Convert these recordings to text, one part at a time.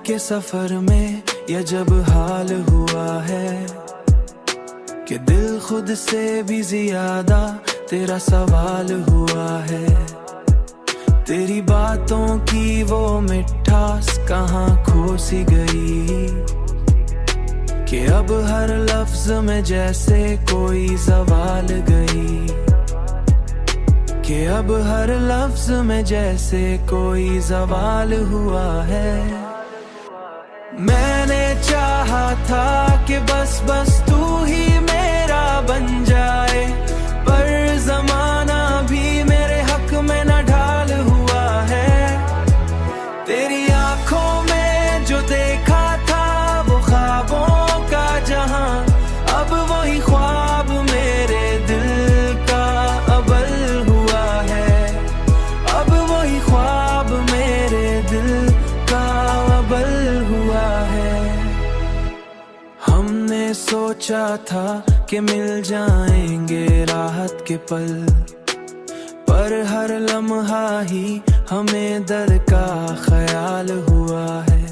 के सफर में यह जब हाल हुआ है कि दिल खुद से भी ज्यादा तेरा सवाल हुआ है। तेरी बातों की वो मिठास कहाँ खो सी गई कि अब हर लफ्ज में जैसे कोई सवाल गई, कि अब हर लफ्ज में जैसे कोई सवाल हुआ है। मैंने चाहा था कि बस तू ही मेरा बन जाए, पर जमाना भी मेरे हक में न ढाल हुआ है। तेरी आंखों में जो देखा था वो ख्वाबों का जहां, अब वही ख्वाब मेरे दिल का अबल हुआ है। अब वही ख्वाब मेरे दिल का अबल हुआ है। हमने सोचा था कि मिल जाएंगे राहत के पल, पर हर लम्हा ही हमें दर का ख्याल हुआ है।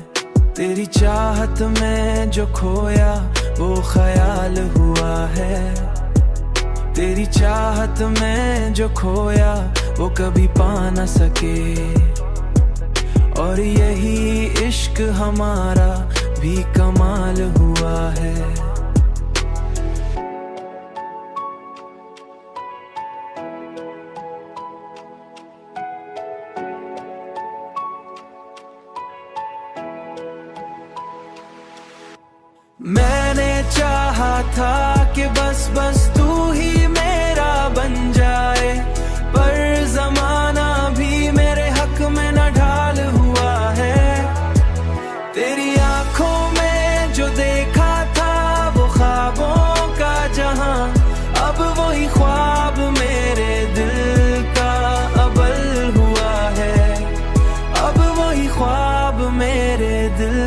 तेरी चाहत में जो खोया वो ख्याल हुआ है। तेरी चाहत में जो खोया वो कभी पा न सके, और यही इश्क हमारा भी कमाल हुआ है। मैंने चाहा था कि बस तू ही मेरा बन जाए, पर जमाना भी मेरे हक में न ढाल हुआ है। तेरी आंखों में जो देखा था वो ख्वाबों का जहां, अब वही ख्वाब मेरे दिल का अबल हुआ है। अब वही ख्वाब मेरे दिल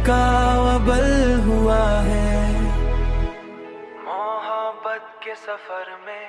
का अबल हुआ है। मोहब्बत के सफर में